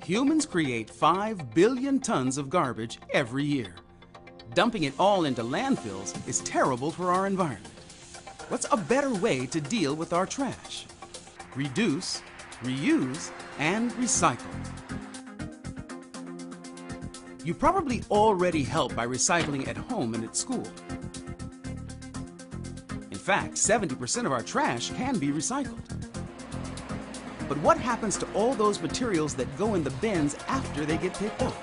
Humans create 5 billion tons of garbage every year. Dumping it all into landfills is terrible for our environment. What's a better way to deal with our trash? Reduce, reuse, and recycle. You probably already help by recycling at home and at school. In fact, 70% of our trash can be recycled. But what happens to all those materials that go in the bins after they get picked up?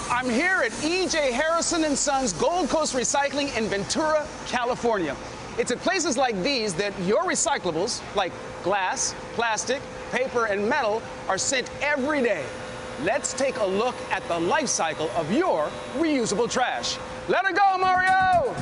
I'm here at E.J. Harrison & Sons Gold Coast Recycling in Ventura, California. It's at places like these that your recyclables, like glass, plastic, paper, and metal, are sent every day. Let's take a look at the life cycle of your reusable trash. Let her go, Mario!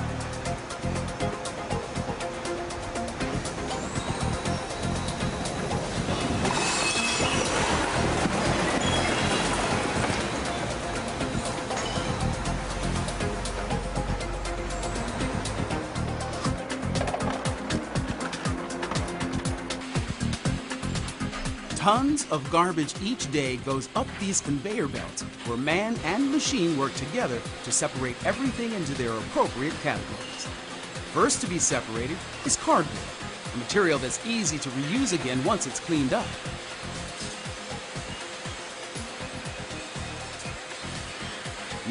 Tons of garbage each day goes up these conveyor belts where man and machine work together to separate everything into their appropriate categories. First to be separated is cardboard, a material that's easy to reuse again once it's cleaned up.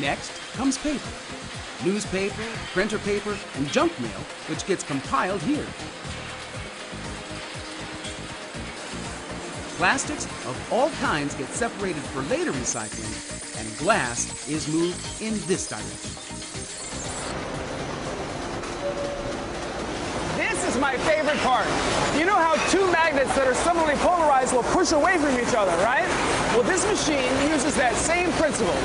Next comes paper, newspaper, printer paper, and junk mail, which gets compiled here. Plastics of all kinds get separated for later recycling, and glass is moved in this direction. This is my favorite part. You know how two magnets that are similarly polarized will push away from each other, right? Well, this machine uses that same principle.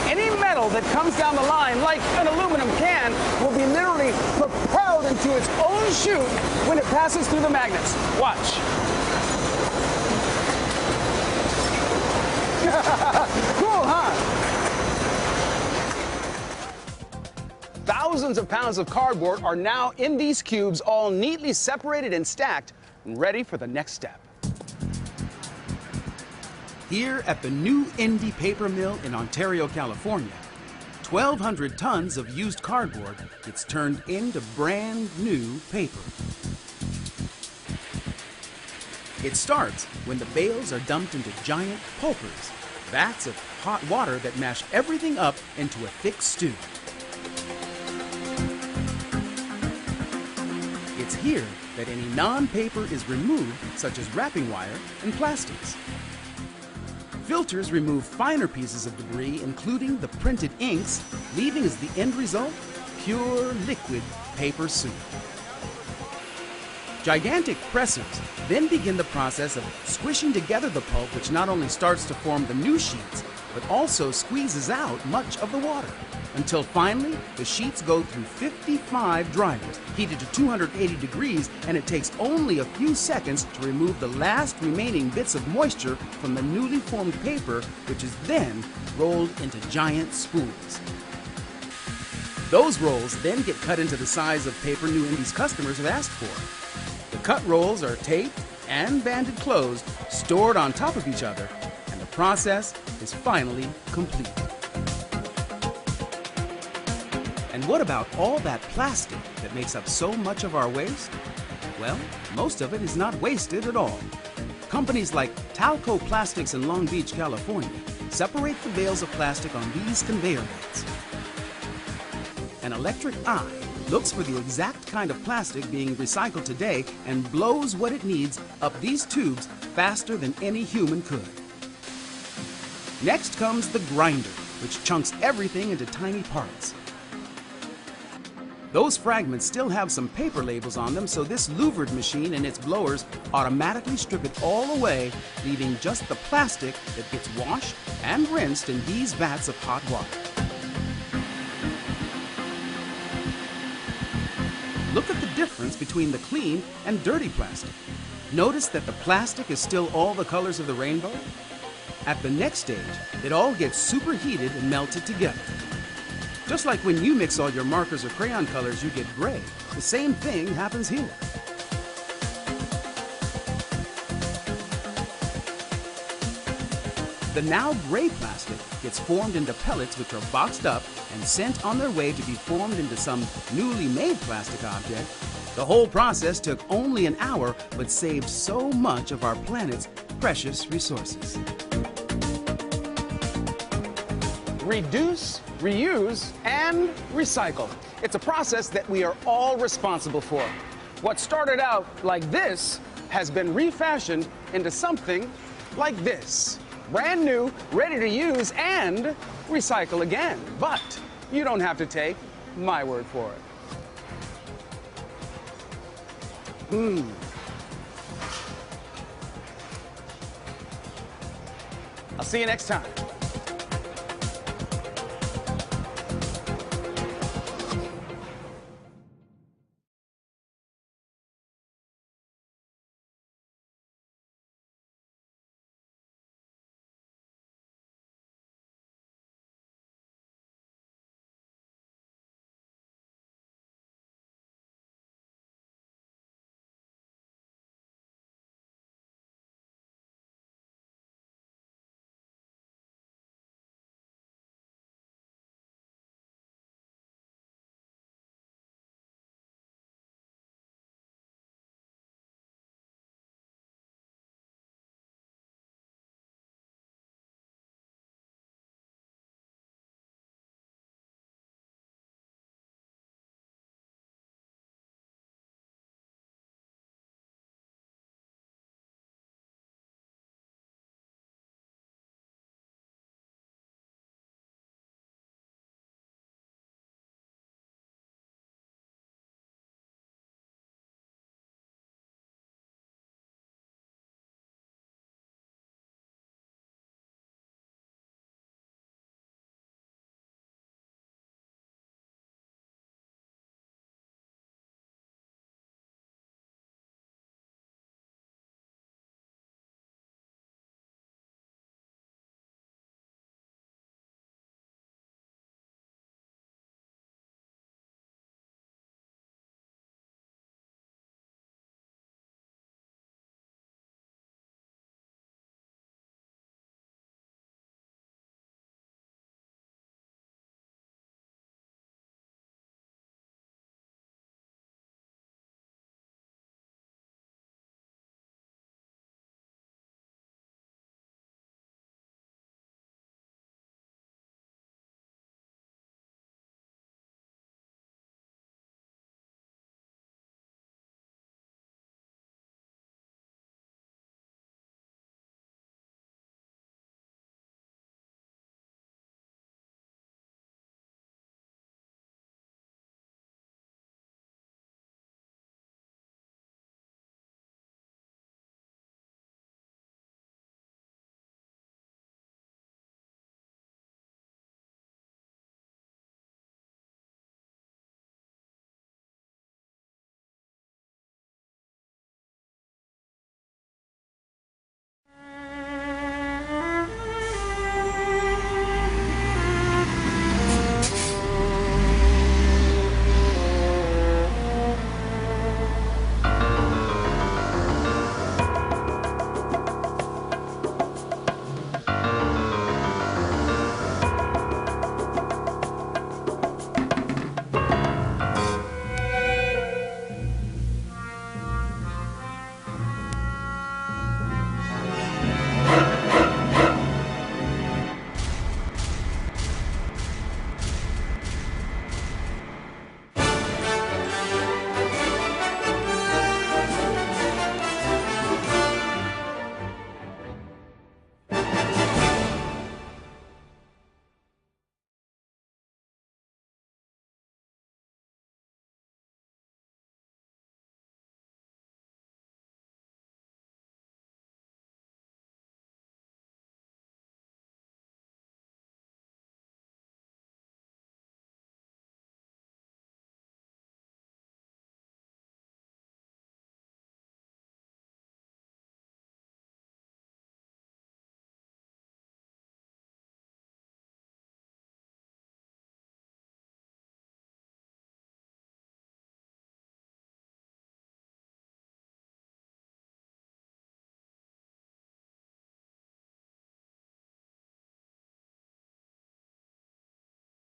Any metal that comes down the line, like an aluminum can, will be literally propelled into its own chute when it passes through the magnets. Watch. Cool, huh? Thousands of pounds of cardboard are now in these cubes, all neatly separated and stacked, and ready for the next step. Here at the new Indy Paper Mill in Ontario, California, 1,200 tons of used cardboard gets turned into brand new paper. It starts when the bales are dumped into giant pulpers, vats of hot water that mash everything up into a thick stew. It's here that any non-paper is removed, such as wrapping wire and plastics. Filters remove finer pieces of debris, including the printed inks, leaving as the end result pure liquid paper soup. Gigantic pressers then begin the process of squishing together the pulp, which not only starts to form the new sheets, but also squeezes out much of the water, until finally the sheets go through 55 dryers, heated to 280 degrees, and it takes only a few seconds to remove the last remaining bits of moisture from the newly formed paper, which is then rolled into giant spools. Those rolls then get cut into the size of paper New Indy's customers have asked for. The cut rolls are taped and banded closed, stored on top of each other, and the process is finally complete. And what about all that plastic that makes up so much of our waste? Well, most of it is not wasted at all. Companies like Talco Plastics in Long Beach, California, separate the bales of plastic on these conveyor belts. An electric eye looks for the exact kind of plastic being recycled today and blows what it needs up these tubes faster than any human could. Next comes the grinder, which chunks everything into tiny parts. Those fragments still have some paper labels on them, so this louvered machine and its blowers automatically strip it all away, leaving just the plastic that gets washed and rinsed in these vats of hot water. Look at the difference between the clean and dirty plastic. Notice that the plastic is still all the colors of the rainbow? At the next stage, it all gets superheated and melted together. Just like when you mix all your markers or crayon colors, you get gray. The same thing happens here. The now gray plastic gets formed into pellets which are boxed up and sent on their way to be formed into some newly made plastic object. The whole process took only an hour, but saved so much of our planet's precious resources. Reduce, reuse, and recycle. It's a process that we are all responsible for. What started out like this has been refashioned into something like this. Brand new, ready to use, and recycle again. But you don't have to take my word for it. I'll see you next time.